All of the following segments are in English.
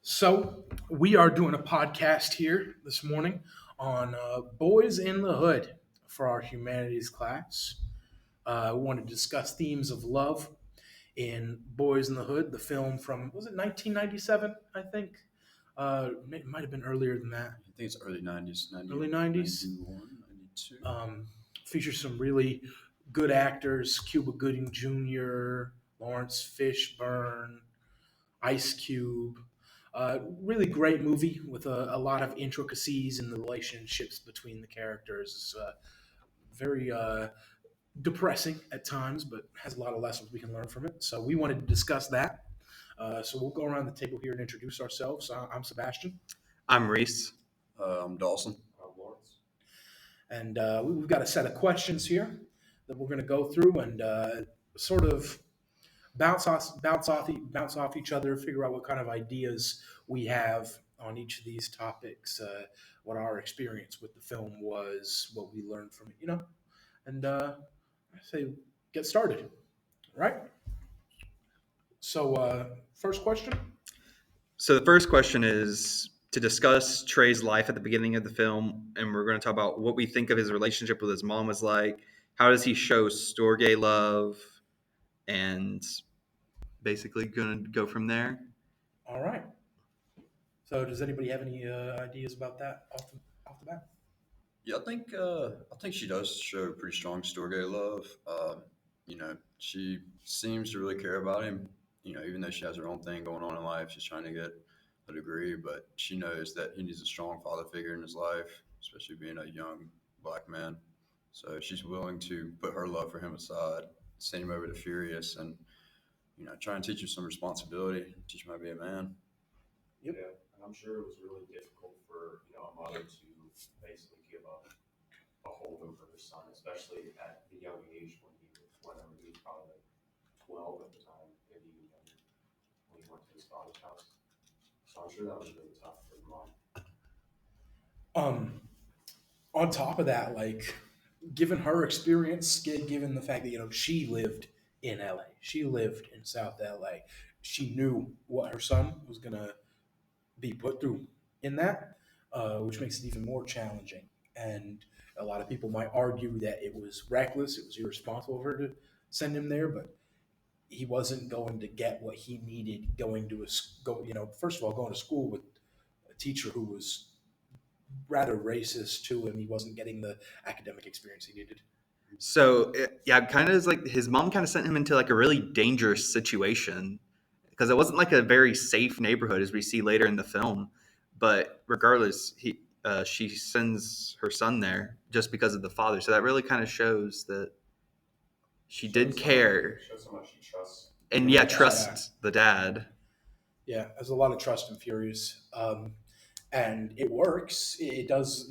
So, we are doing a podcast here this morning on Boys in the Hood for our humanities class. We want to discuss themes of love in Boys in the Hood, the film from, was it 1997, I think? It might have been earlier than that. I think it's early 90s, Early 90s. 91, 92. Features some really good actors: Cuba Gooding Jr., Lawrence Fishburne, Ice Cube. Really great movie with a lot of intricacies in the relationships between the characters. It's very depressing at times, but has a lot of lessons we can learn from it. So we wanted to discuss that. So we'll go around the table here and introduce ourselves. I'm Sebastian. I'm Reese. I'm Dawson. Lawrence. And we've got a set of questions here that we're going to go through and sort of bounce off each other, figure out what kind of ideas we have on each of these topics, what our experience with the film was, what we learned from it, and I say get started, right? So, first question. So the first question is to discuss Trey's life at the beginning of the film, and we're going to talk about what we think of his relationship with his mom was like. How does he show Storge love, and basically going to go from there. All right. So, does anybody have any ideas about that off the bat? Yeah, I think she does show pretty strong Storge love. She seems to really care about him. Even though she has her own thing going on in life, she's trying to get a degree, but she knows that he needs a strong father figure in his life, especially being a young black man. So she's willing to put her love for him aside, send him over to Furious, and try and teach him some responsibility, teach him how to be a man. Yep. Yeah, and I'm sure it was really difficult for a mother to basically give up a hold over her son, especially at the young age whenever he was probably like 12 at the time, maybe even younger, when he went to his father's house. So I'm sure that was really tough for the mom. On top of that, like, given her experience, given the fact that she lived in LA, she lived in South LA, she knew what her son was gonna be put through in that, which makes it even more challenging. And a lot of people might argue that it was reckless, it was irresponsible of her to send him there, but he wasn't going to get what he needed going to first of all, going to school with a teacher who was rather racist to him. He wasn't getting the academic experience he needed. So kind of is like his mom kind of sent him into like a really dangerous situation because it wasn't like a very safe neighborhood as we see later in the film. But regardless, she sends her son there just because of the father. So that really kind of shows that she did care. Shows how much she trusts. And trust the dad. Yeah, there's a lot of trust in Furious. And it works. It does,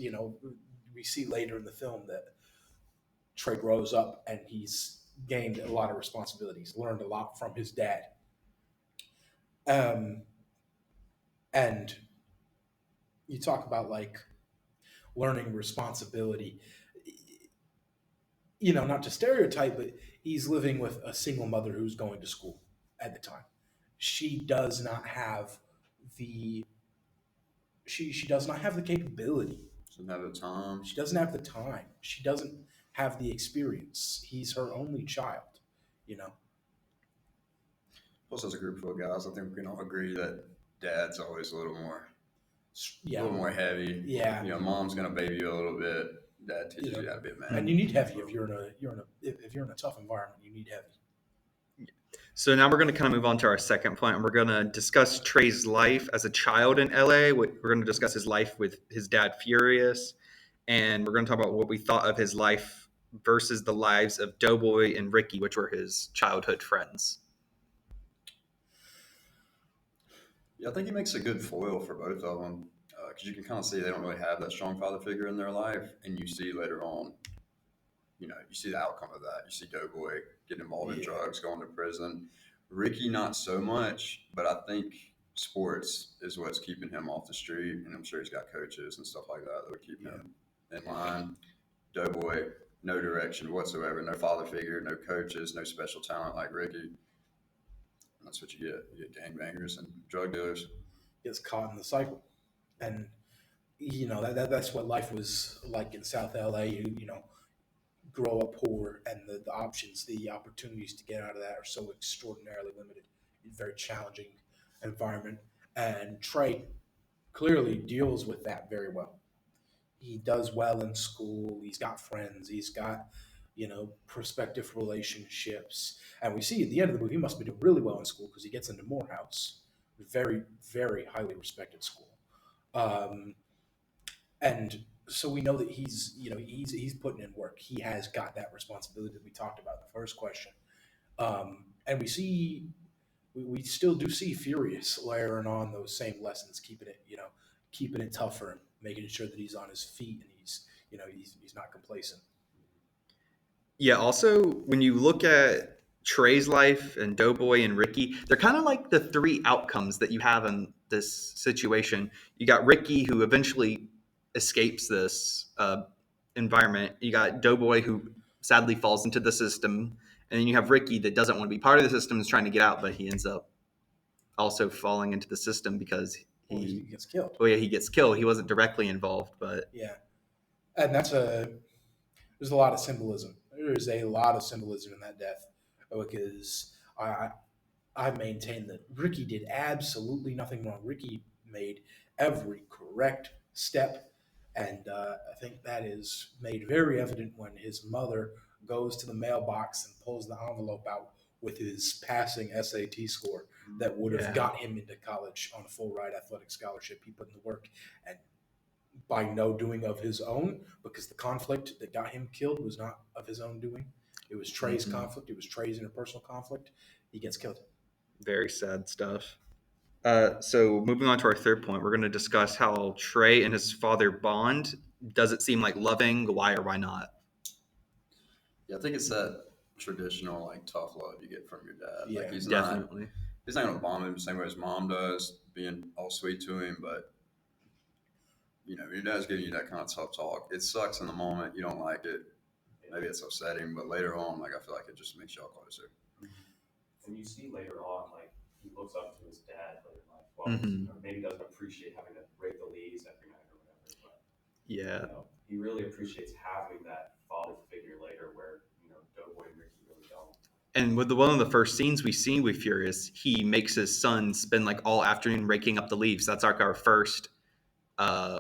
we see later in the film that Trey grows up and he's gained a lot of responsibilities, learned a lot from his dad. And you talk about like learning responsibility, not to stereotype, but he's living with a single mother who's going to school at the time. She does not have the she does not have the capability. She doesn't have the time. She doesn't have the time. She doesn't have the experience. He's her only child, Plus, as a group full of guys, I think we can all agree that dad's always a little more heavy. Yeah. Mom's gonna baby you a little bit. Dad teaches you how to be a man. And you need heavy if you're in a tough environment. You need heavy. So now we're going to kind of move on to our second point, and we're going to discuss Trey's life as a child in LA. We're going to discuss his life with his dad, Furious, and we're going to talk about what we thought of his life versus the lives of Doughboy and Ricky, which were his childhood friends. Yeah, I think he makes a good foil for both of them because you can kind of see they don't really have that strong father figure in their life, and you see later on, you see the outcome of that. You see Doughboy getting involved in drugs, going to prison. Ricky, not so much, but I think sports is what's keeping him off the street, and I'm sure he's got coaches and stuff like that that would keep him in line. Doughboy, no direction whatsoever, no father figure, no coaches, no special talent like Ricky. And that's what you get. You get gangbangers and drug dealers. gets caught in the cycle. And that's what life was like in South LA. Grow up poor, and the options, the opportunities to get out of that are so extraordinarily limited. It's a very challenging environment, and Trey clearly deals with that very well. He does well in school. He's got friends. He's got prospective relationships, and we see at the end of the movie he must be doing really well in school because he gets into Morehouse, very very highly respected school. Um, and so we know that he's putting in work. He has got that responsibility that we talked about in the first question. And we still do see Furious layering on those same lessons, keeping it tough for him, making sure that he's on his feet and he's not complacent. Yeah, also, when you look at Trey's life and Doughboy and Ricky, they're kind of like the three outcomes that you have in this situation. You got Ricky, who eventually escapes this environment. You got Doughboy, who sadly falls into the system. And then you have Ricky that doesn't want to be part of the system, is trying to get out, but he ends up also falling into the system because He gets killed. oh yeah, he gets killed. He wasn't directly involved, but Yeah, and there's a lot of symbolism. There's a lot of symbolism in that death because I maintain that Ricky did absolutely nothing wrong. Ricky made every correct step, and I think that is made very evident when his mother goes to the mailbox and pulls the envelope out with his passing SAT score that would have Yeah. got him into college on a full ride athletic scholarship. He put in the work, and by no doing of his own, because the conflict that got him killed was not of his own doing. It was Trey's conflict. It was Trey's interpersonal conflict. He gets killed. very sad stuff. So moving on to our third point, we're going to discuss how Trey and his father bond. Does it seem like loving? Why or why not? Yeah, I think it's that traditional like tough love you get from your dad. Yeah, Like he's Definitely. not gonna bomb him the same way his mom does, being all sweet to him, but your dad's giving you that kind of tough talk. It sucks in the moment, you don't like it. Maybe it's upsetting, but later on, like I feel like it just makes y'all closer. And you see later on, like he looks up to his dad later in life. Well, Mhm. maybe doesn't appreciate having to rake the leaves every night or whatever, but Yeah. he really appreciates having that father figure later, where Doughboy and Ricky really don't. And with one of the first scenes we see with Furious, he makes his son spend like all afternoon raking up the leaves. That's like our first uh,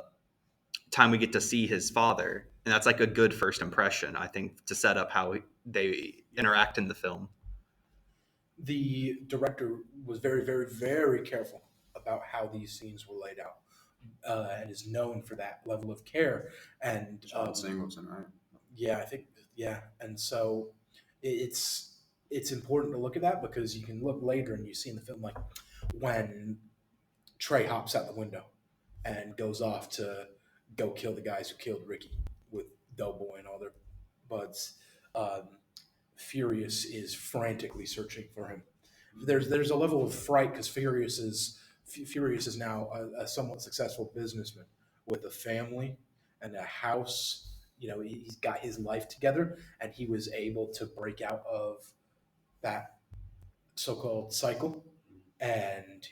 time we get to see his father, and that's like a good first impression, I think, to set up how they interact in the film. The director was very, very, very careful about how these scenes were laid out, and is known for that level of care. And John Singleton, right? yeah, I think and so it's important to look at that because you can look later and you see in the film like when Trey hops out the window and goes off to go kill the guys who killed Ricky with Doughboy and all their buds. Um, Furious is frantically searching for him. There's a level of fright because Furious is now a somewhat successful businessman with a family and a house. He's got his life together, and he was able to break out of that so-called cycle. And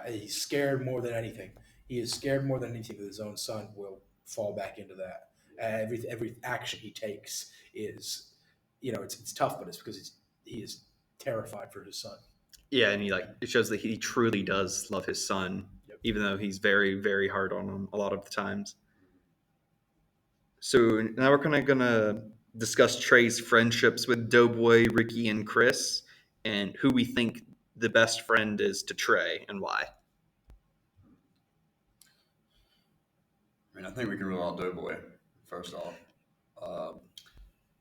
he's scared more than anything. He is scared more than anything that his own son will fall back into that. Every action he takes is, it's tough, but it's because he is terrified for his son. Yeah, and it shows that he truly does love his son, Yep. even though he's very, very hard on him a lot of the times. So now we're kind of gonna discuss Trey's friendships with Doughboy, Ricky, and Chris, and who we think the best friend is to Trey and why. I mean, I think we can rule out Doughboy first off.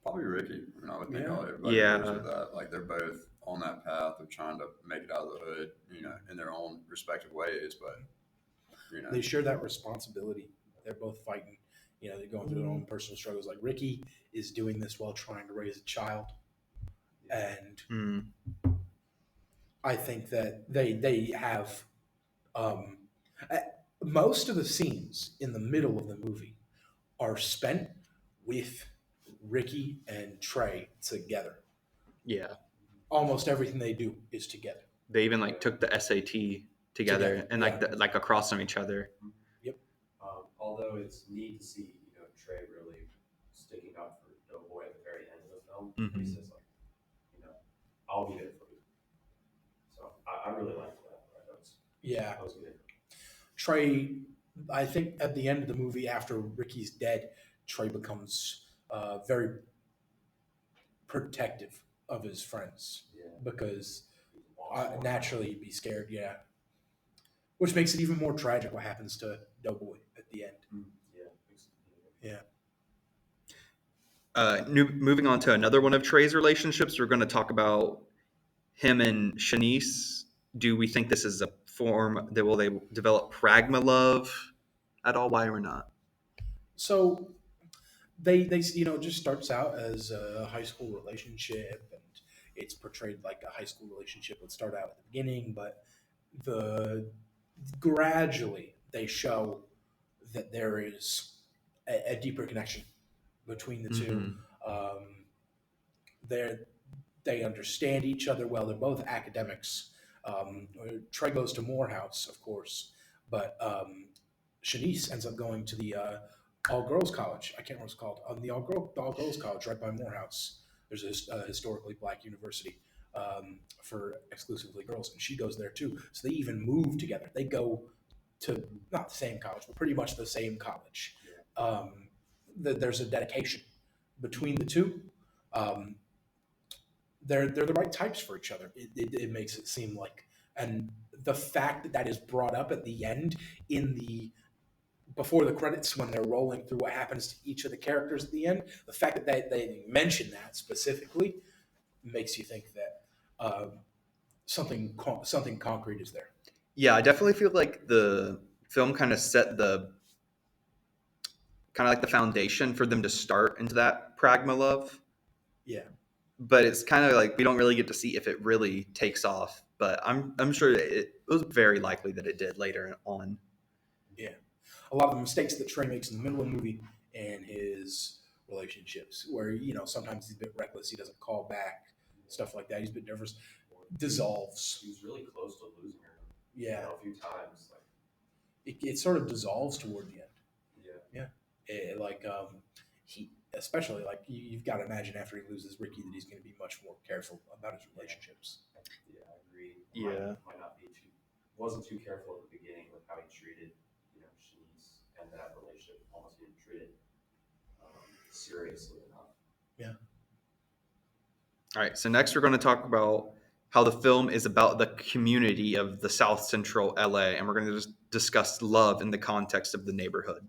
Probably Ricky. I would think everybody agrees with that. Like they're both on that path of trying to make it out of the hood, in their own respective ways. But they share that responsibility. They're both fighting. They're going through their own personal struggles. Like Ricky is doing this while trying to raise a child, and I think that they have most of the scenes in the middle of the movie are spent with Ricky and Trey together. Yeah. Almost everything they do is together. They even took the SAT together and yeah. like across from each other. Although it's neat to see, Trey really sticking up for Doughboy at the very end of the film. He Mhm. says like, I'll be there for you. So I really liked that. Right? Yeah. That was good. Trey, I think at the end of the movie, after Ricky's dead, Trey becomes very protective of his friends Yeah. because He's lost one. naturally he'd be scared. Yeah, which makes it even more tragic what happens to Doughboy at the end. Yeah. Yeah. Moving on to another one of Trey's relationships, we're going to talk about him and Shanice. Do we think this is a form that will they develop pragma love at all? Why or not? So they it just starts out as a high school relationship, and it's portrayed like a high school relationship would start out at the beginning, but the gradually they show that there is a deeper connection between the two. Mhm. Um, they're they understand each other well. They're both academics. Trey goes to Morehouse, of course, but Shanice ends up going to the all girls college. I can't remember what it's called. The all girls college right by Morehouse. There's a historically black university for exclusively girls, and she goes there too. So they even move together. They go to not the same college, but pretty much the same college. There's a dedication between the two. Um, they're the right types for each other. It makes it seem like, and the fact that that is brought up at the end in the before the credits when they're rolling through what happens to each of the characters at the end, the fact that they mention that specifically makes you think that something concrete is there. Yeah, I definitely feel like the film kind of set the kind of like the foundation for them to start into that pragma love. Yeah. But it's kind of like we don't really get to see if it really takes off. But I'm sure it was very likely that it did later on. Yeah. A lot of the mistakes that Trey makes in the middle of the movie and his relationships, where sometimes he's a bit reckless, he doesn't call back, stuff like that. He's a bit nervous. Dissolves. He was really close to losing her. Yeah. A few times. It sort of dissolves toward the end. Yeah. He especially like you've got to imagine after he loses Ricky that he's going to be much more careful about his relationships. Yeah, I agree. Yeah. Might not be wasn't too careful at the beginning with how he treated, Shanice, and that relationship almost didn't treat it seriously enough. Yeah. All right. So next we're going to talk about how the film is about the community of the South Central LA, and we're going to just discuss love in the context of the neighborhood.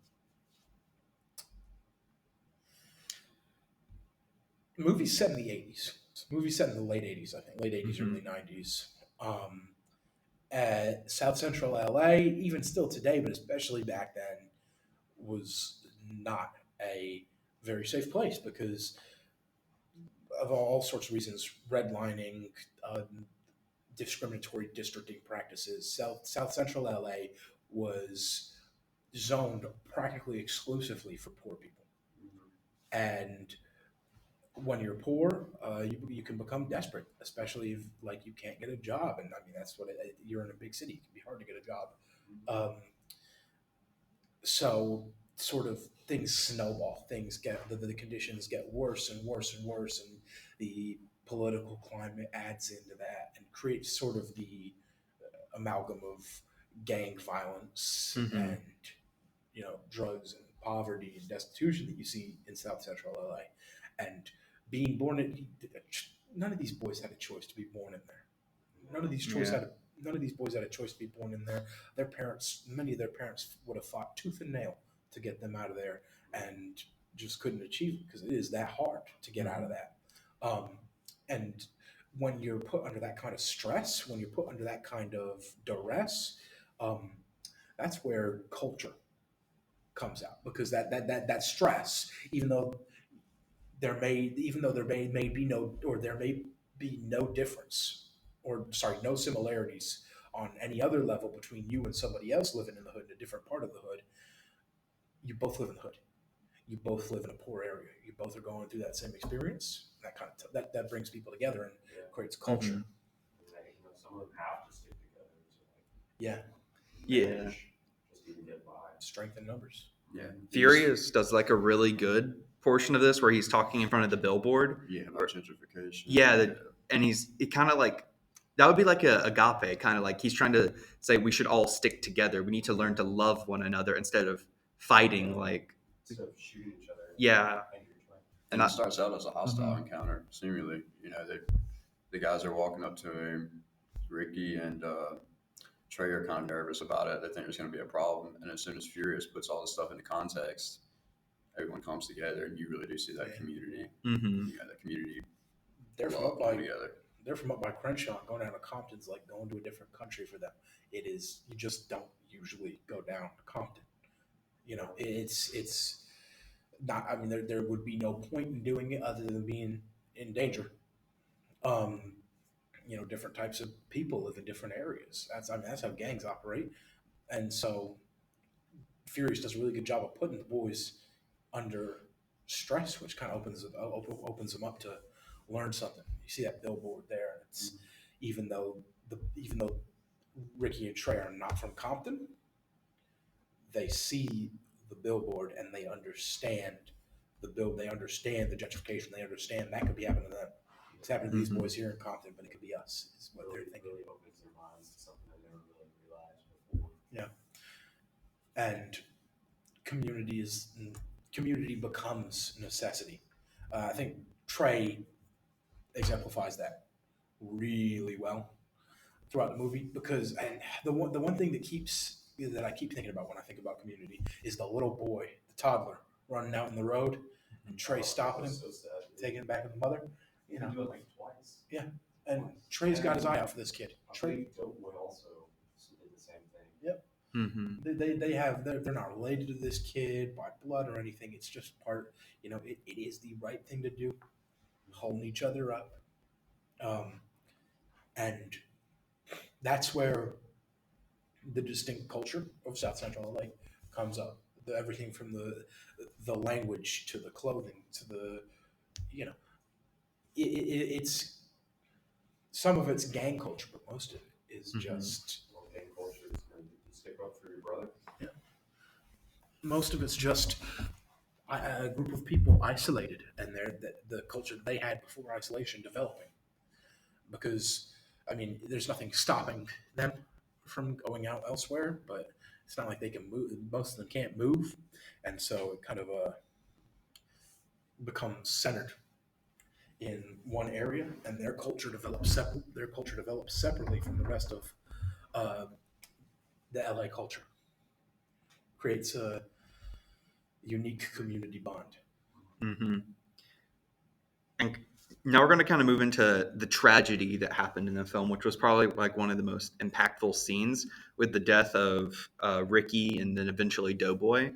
The movie's set in the 80s. Movie's set in the late 80s, I think. Late 80s, Mhm. early 90s. At South Central LA, even still today, but especially back then, was not a very safe place because of all sorts of reasons, redlining, discriminatory districting practices. South Central LA was zoned practically exclusively for poor people, and when you're poor, you can become desperate, especially if like you can't get a job, and I mean that's what you're in a big city. It can be hard to get a job. So sort of things snowball. Things get the conditions get worse and worse and worse, and the political climate adds into that and creates sort of the amalgam of gang violence Mhm. and drugs and poverty and destitution that you see in South Central LA. And being born in none of these boys had a choice to be born in there. None of these Yeah. none of these boys had a choice to be born in there. Many of their parents would have fought tooth and nail to get them out of there, and just couldn't achieve it because it is that hard to get out of that. And when you're put under that kind of stress, when you're put under that kind of duress, that's where culture comes out because that stress, even though there may be no or there may be no difference or sorry no similarities on any other level between you and somebody else living in the hood in a different part of the hood, you both live in the hood. You both live in a poor area. You both are going through that same experience. That kind of that brings people together and creates culture. Mhm. Some of them have to stick together to Yeah, Yeah. manage, just even get by. strength in numbers. Yeah. Furious does like a really good portion of this where he's talking in front of the billboard. Yeah, about gentrification. Yeah, and it kind of like that would be like a agape, kind of like he's trying to say we should all stick together. We need to learn to love one another instead of fighting. Like, Instead of shooting each other. yeah, And it starts out as a hostile encounter, seemingly. You know, the guys are walking up to him. Ricky and Trey are kind of nervous about it. They think there's going to be a problem. And as soon as Furious puts all this stuff into context, everyone comes together, and you really do see that community. mm-hmm. You know, that community They're from love up by together. they're from up by Crenshaw. Going down to Compton's like going to a different country for them. It is you just don't usually go down to Compton. You know, it's not. I mean, there would be no point in doing it other than being in danger. Um, you know, different types of people live in different areas. That's how gangs operate. And so Furious does a really good job of putting the boys under stress, which kind of opens them up to learn something. You see that billboard there. It's even though Ricky and Trey are not from Compton, they see the billboard and they understand They understand the gentrification. They understand that could be happening to them. It's happening to these Mhm. boys here in Compton, but it could be us. Is what they're thinking. Really opens their minds to something they never really realized before. And community becomes necessity. I think Trey exemplifies that really well throughout the movie because and the one thing that I keep thinking about when I think about community is the little boy, the toddler running out in the road and Trey stopping him, So sad. taking him back with the mother. You You know, do it like twice. and Trey's got his eye out for this kid. I Trey, believe Doughboy also did the same thing. Mm-hmm. they're not related to this kid by blood or anything. It's just part. You know, it is the right thing to do, holding each other up, and that's where the distinct culture of South Central LA comes up. Everything from the language to the clothing to the you know it's some of it's gang culture, but most of it is Mhm. just Well, gang culture is going to stick up for your brother. most of it's just a group of people isolated and the culture they had before isolation developing. Because I mean, there's nothing stopping them from going out elsewhere, but it's not like they can move. Most of them can't move, and so it kind of becomes centered in one area, and their culture develops separately from the rest of uh, the LA culture. Creates a unique community bond. Mm-hmm. And now we're going to kind of move into the tragedy that happened in the film, which was probably like one of the most impactful scenes with the death of Ricky and then eventually Doughboy.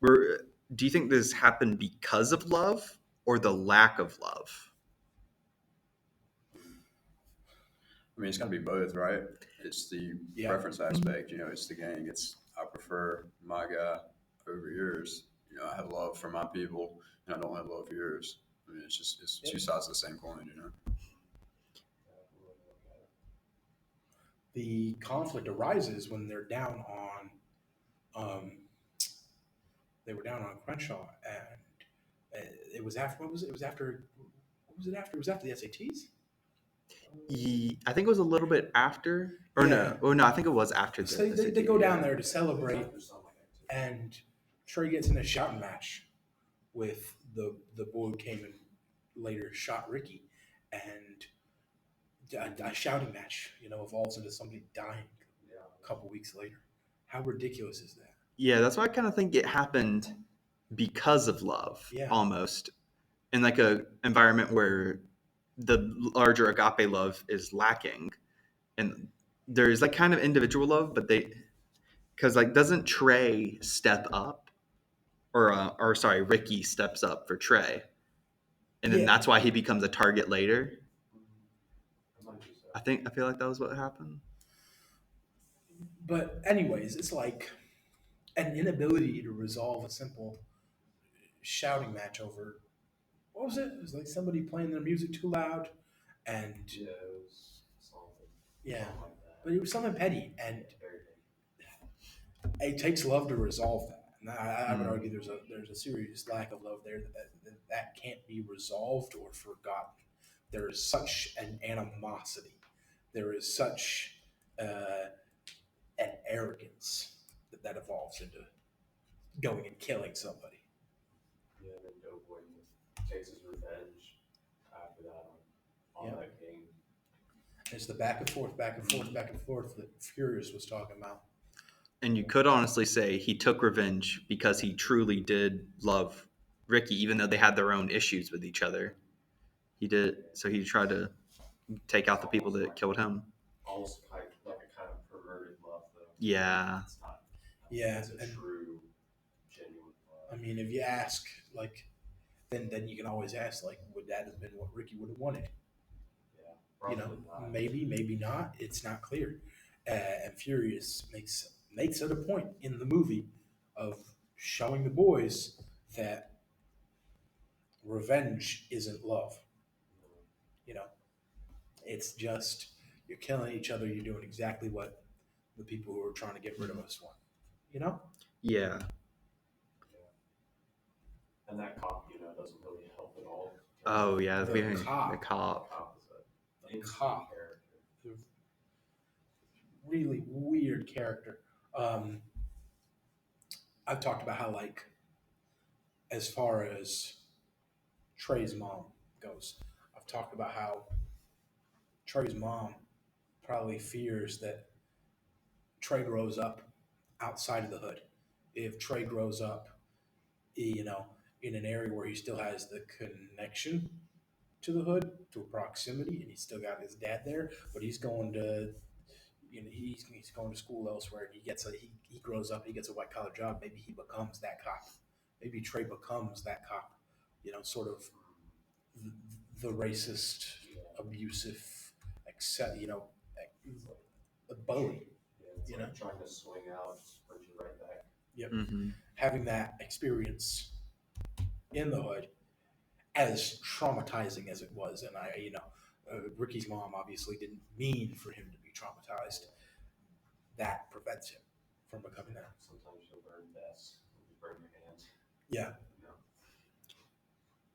Do you think this happened because of love or the lack of love? I mean, it's going to be both, right? It's the Yeah. preference aspect. You know, it's the gang. It's I prefer my guy over yours. You know, I have love for my people, and I don't have love for yours. I mean, it's two sides of the same coin. You know. The conflict arises when they're down on they were down on Crenshaw, and it was after what was it? It was after what was it after? It was after the SATs. I think it was a little bit after, or Yeah. no? Oh no, I think it was after. So they go down there to celebrate, and Trey gets in a shouting match with the boy who came and later shot Ricky, and a shouting match, you know, evolves into somebody dying a couple weeks later. How ridiculous is that? Yeah, that's why I kind of think it happened because of love, Yeah. almost in like a environment where the larger agape love is lacking, and there's like kind of individual love, but because like doesn't Trey step up, or sorry, Ricky steps up for Trey, and then Yeah. that's why he becomes a target later. I I feel like that was what happened. But anyways, it's like an inability to resolve a simple shouting match over what was it? It was like somebody playing their music too loud, and Yeah, it was something. yeah, Something like that. but it was something petty, and it takes love to resolve that. And I would argue there's a serious lack of love there that can't be resolved or forgotten. There is such an animosity. There is such an arrogance that evolves into going and killing somebody. Yeah, and then Doughboy takes his revenge after that on that game. It's the back and forth, back and forth, back and forth that Furious was talking about. And you could honestly say he took revenge because he truly did love Ricky, even though they had their own issues with each other. He did, so he tried to take out the people that killed him. Almost like a kind of perverted love, though. Yeah. It's not. Yeah, It's a true, genuine love. I mean, if you ask, like, then you can always ask, like, would that have been what Ricky would have wanted? Yeah, probably not. Maybe not. It's not clear. And Furious makes it a point in the movie of showing the boys that revenge isn't love. You know, it's just you're killing each other. You're doing exactly what the people who are trying to get rid of us want. You know? Yeah. And that cop, doesn't really help at all. Oh yeah, The the cop. Cop is a Cop. character. Really weird character. I've talked about how, like, as far as Trey's mom goes, I've talked about how Trey's mom probably fears that Trey grows up outside of the hood. If Trey grows up, in an area where he still has the connection to the hood, to a proximity, and he's still got his dad there, but he's going to, he's going to school elsewhere, and he grows up, he gets a white collar job. Maybe he becomes that cop. Maybe Trey becomes that cop. Sort of the racist, abusive, a bully. Yeah, it's like trying to swing out, punch you right back. Yep. Mm-hmm. Having that experience in the hood, as traumatizing as it was, and Ricky's mom obviously didn't mean for him to be traumatized. That prevents him from becoming that. Sometimes you'll learn best when you burn your hands. Yeah.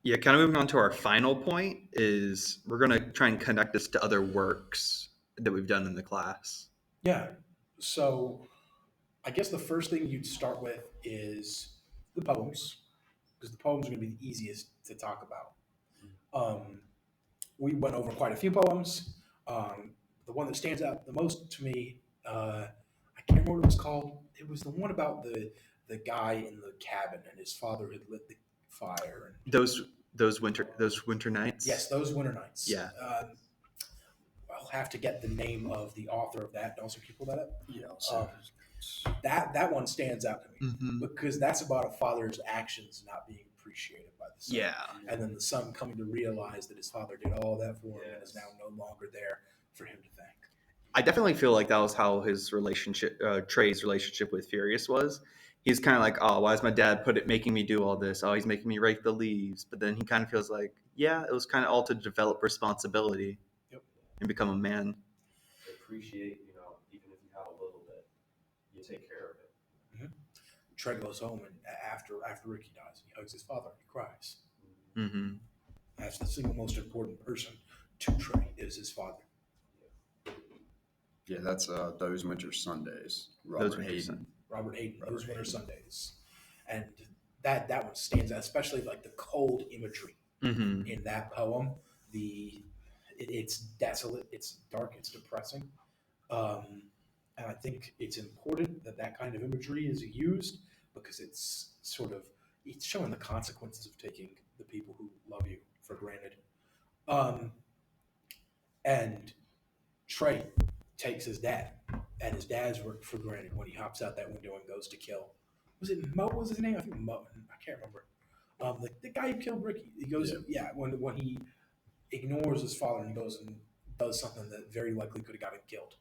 Yeah, kind of moving on to our final point is we're going to try and connect this to other works that we've done in the class. Yeah. So I guess the first thing you'd start with is the poems, because the poems are going to be the easiest to talk about. We went over quite a few poems. The one that stands out the most to me, I can't remember what it was called. It was the one about the guy in the cabin and his father had lit the fire. And those winter nights. yes, those winter nights. Yeah. I'll have to get the name of the author of that. Also, can you pull that up? Yeah. That one stands out to me Mm-hmm. because that's about a father's actions not being appreciated by the son. Yeah. And then the son coming to realize that his father did all that for him and is now no longer there for him to thank. I definitely feel like that was how his relationship, Trey's relationship with Furious was. He's kind of like, oh, why is my dad making me do all this? Oh, he's making me rake the leaves. But then he kind of feels like, yeah, it was kind of all to develop responsibility. Yep. And become a man. Appreciate, even if you have a little bit, you take care of it. Mm-hmm. Trey goes home and after Ricky dies, he hugs his father and he cries. Mm-hmm. That's the single most important person to Trey is his father. Yeah, that's Those Winter Sundays. Robert Hayden. Those Winter Sundays, and that one stands out, especially like the cold imagery Mm-hmm. in that poem. It's desolate, it's dark, it's depressing, and I think it's important that kind of imagery is used because it's showing the consequences of taking the people who love you for granted. And Trey takes his dad and his dad's work for granted when he hops out that window and goes to kill. Was it Mo? What was his name? I think Mo. I can't remember. The guy who killed Ricky. He goes, when he ignores his father and goes and does something that very likely could have got him killed.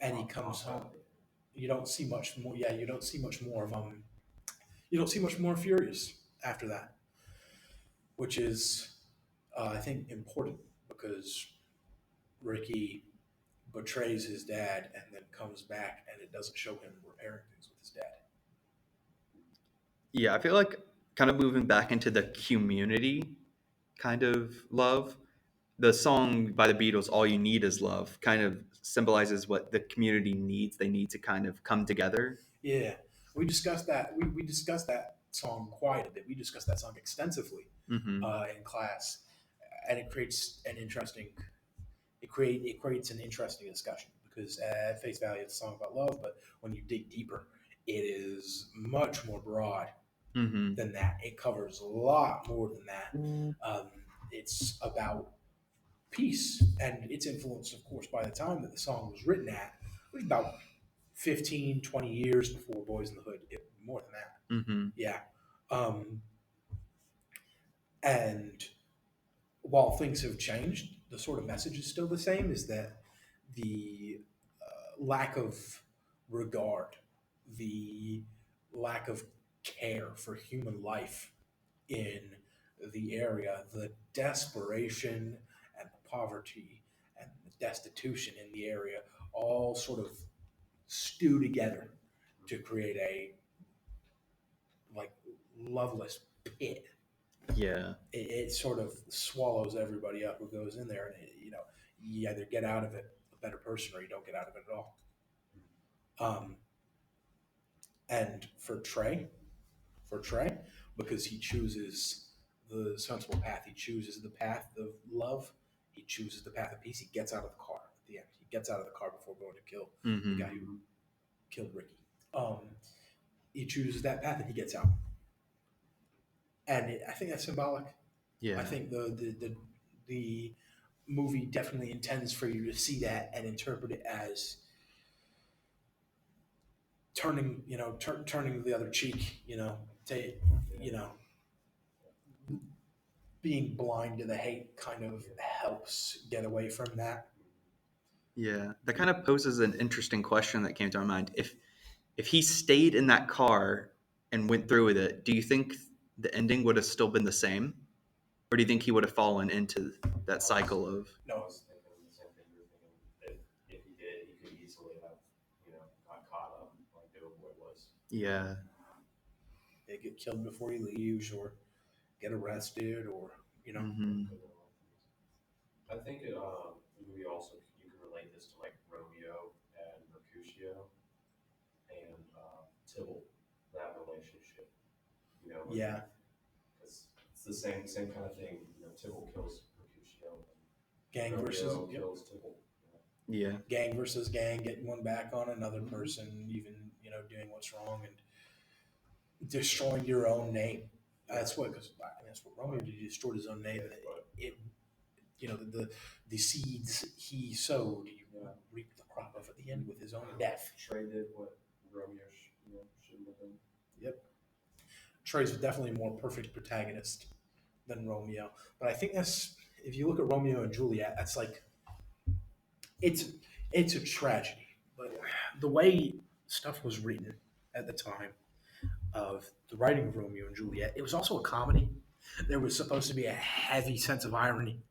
And he comes home. You don't see much more. Yeah, you don't see much more of You don't see much more Furious after that, which is, I think, important because Ricky betrays his dad and then comes back, and it doesn't show him repairing things with his dad. Yeah, I feel like kind of moving back into the community kind of love. The song by the Beatles, "All You Need Is Love," kind of symbolizes what the community needs. They need to kind of come together. Yeah, we discussed that. We discussed that song quite a bit. We discussed that song extensively Hmm. in class, and it creates an interesting it creates an interesting discussion because at face value it's a song about love, but when you dig deeper, it is much more broad Hmm. than that. It covers a lot more than that. It's about peace, and it's influenced, of course, by the time that the song was written at. It was about 15, 20 years before Boys in the Hood. More than that. Hmm. Yeah. And while things have changed, the sort of message is still the same, is that the lack of regard, the lack of care for human life in the area, the desperation and the poverty and the destitution in the area all sort of stew together to create a like loveless pit. Yeah. It sort of swallows everybody up who goes in there, and you either get out of it a better person or you don't get out of it at all. And for Trey, because he chooses the sensible path, he chooses the path of love, he chooses the path of peace. He gets out of the car at the end. He gets out of the car before going to kill Hmm. the guy who killed Ricky. He chooses that path and he gets out, and I think that's symbolic. Yeah. I think the movie definitely intends for you to see that and interpret it as turning the other cheek, to, you know, being blind to the hate kind of helps get away from that. Yeah. That kind of poses an interesting question that came to my mind. If he stayed in that car and went through with it, do you think the ending would have still been the same? Or do you think he would have fallen into that cycle of I was thinking the same thing you were thinking. If he did, he could easily have, got caught up like Doughboy was. yeah. They get killed before he leaves, or get arrested, or Hmm. I think the movie also you can relate this to like Romeo and Mercutio and Tybalt, that relationship. yeah, It's the same kind of thing. Tybalt kills Mercutio, gang and versus Romeo kills Tybalt. Yeah. gang versus gang, getting one back on another person, even doing what's wrong and destroying your own name. That's what Romeo did. He destroyed his own name. It the seeds he sowed, he reaped the crop of at the end with his own death. Trey did what Romeo shouldn't have done. Yep. Trey's definitely a more perfect protagonist than Romeo, but I think that's, if you look at Romeo and Juliet, that's like it's a tragedy. But the way stuff was written at the time of the writing of Romeo and Juliet, it was also a comedy. There was supposed to be a heavy sense of irony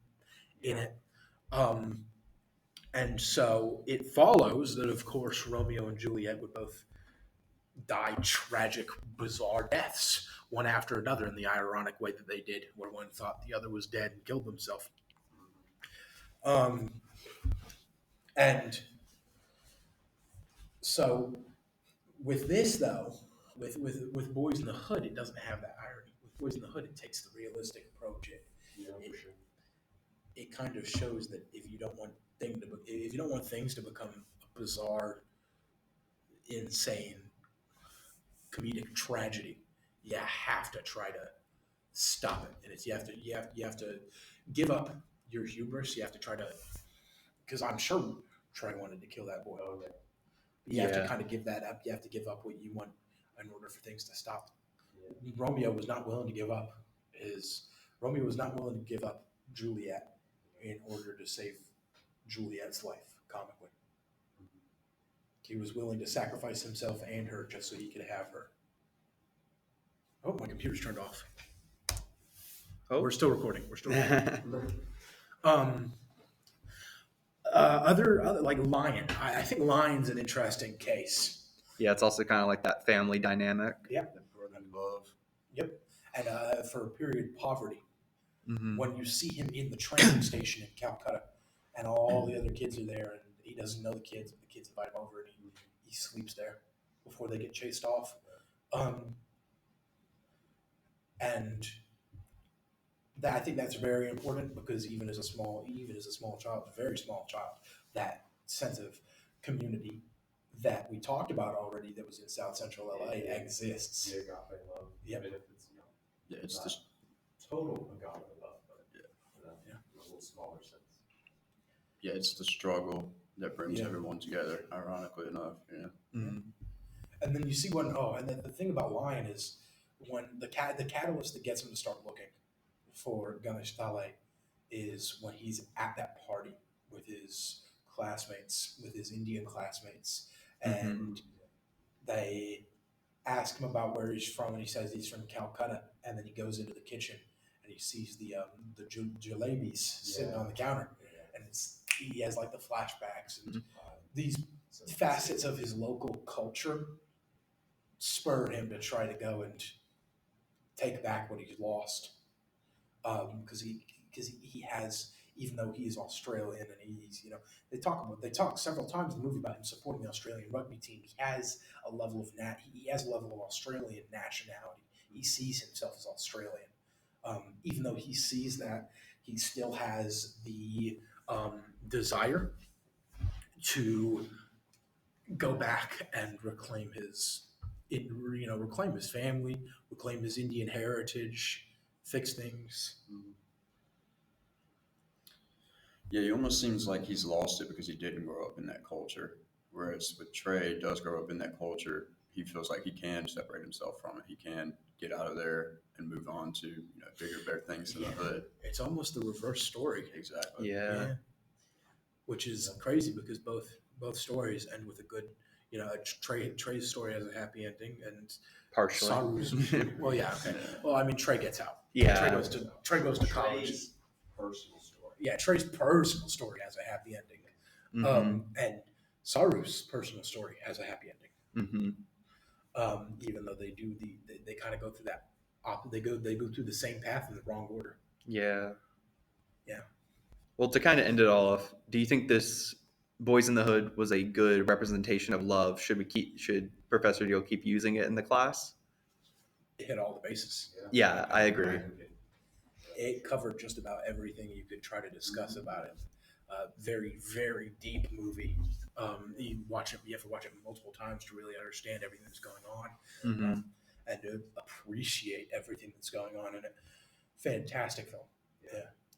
in it. And so it follows that, of course, Romeo and Juliet would both die tragic, bizarre deaths, one after another, in the ironic way that they did, where one thought the other was dead and killed himself. And so with this, though, with Boys in the Hood, it doesn't have that irony. With Boys in the Hood, it takes the realistic approach. It kind of shows that if you don't want things to become a bizarre, insane, comedic tragedy, you have to try to stop it. And it's you have to give up your hubris. You have to try to, because I'm sure Trey wanted to kill that boy. Oh, yeah. You have to kind of give that up. You have to give up what you want in order for things to stop. Yeah. Romeo was not willing to give up Juliet in order to save Juliet's life, comically. He was willing to sacrifice himself and her just so he could have her. Oh, my computer's turned off. Oh. We're still recording. Other like Lion. I think Lion's an interesting case. Yeah, it's also kind of like that family dynamic. Yep. That brotherly love. Yep. And for a period poverty, Mm-hmm. when you see him in the training station in Calcutta, and all the other kids are there, and he doesn't know the kids, but the kids invite him over, and he sleeps there before they get chased off. And that, I think that's very important because even as a small child, a very small child, that sense of community that we talked about already that was in South Central LA exists. The agape love, Yep. even if it's Yeah, it's not just total agape love, but Yeah. in a little smaller sense. yeah, it's the struggle that brings Yeah. everyone together. Ironically enough, yeah. Mm-hmm. And then you see and then the thing about Lion is when the catalyst that gets him to start looking for Ganesh Thale is when he's at that party with his classmates, with his Indian classmates, and they ask him about where he's from, and he says he's from Calcutta, and then he goes into the kitchen and he sees the jalebis sitting on the counter, and he has like the flashbacks and these facets of his local culture spurred him to try to go and take back what he's lost, because he has, even though he is Australian and he's they talk several times in the movie about him supporting the Australian rugby team. He has a level of Australian nationality. He sees himself as Australian, even though he sees that, he still has the desire to go back and reclaim his family, reclaim his Indian heritage, fix things. Yeah, he almost seems like he's lost it because he didn't grow up in that culture. Whereas with Trey, does grow up in that culture, he feels like he can separate himself from it. He can get out of there and move on to bigger, better things in the hood. It's almost the reverse story. Exactly. Yeah. Which is crazy because both stories end with a good, Trey's story has a happy ending, and Partially. Saru's. Well, yeah, okay. Well, I mean, Trey gets out. Yeah. Trey goes to college. Trey's personal story. Yeah, Trey's personal story has a happy ending, Mm-hmm. and Saru's personal story has a happy ending. Mm-hmm. Even though they kind of go through that, they go through the same path in the wrong order. Yeah. Yeah. Well, to kind of end it all off, do you think this Boys in the Hood was a good representation of love? Should Professor Deal keep using it in the class? It hit all the bases. Yeah, I agree. It covered just about everything you could try to discuss about it. Very, very deep movie. You have to watch it multiple times to really understand everything that's going on, Mm-hmm. and to appreciate everything that's going on in it. Fantastic film.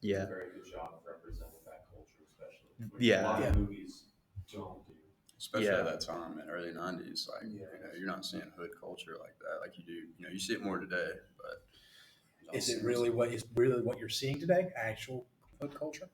Yeah. Did a very good job of representing that culture, especially. Which Yeah. a lot Yeah. of movies don't do. Especially Yeah. at that time in early '90s, like you're not seeing hood culture like that, like you do. You see it more today, but Is it really what you're seeing today? Actual hood culture,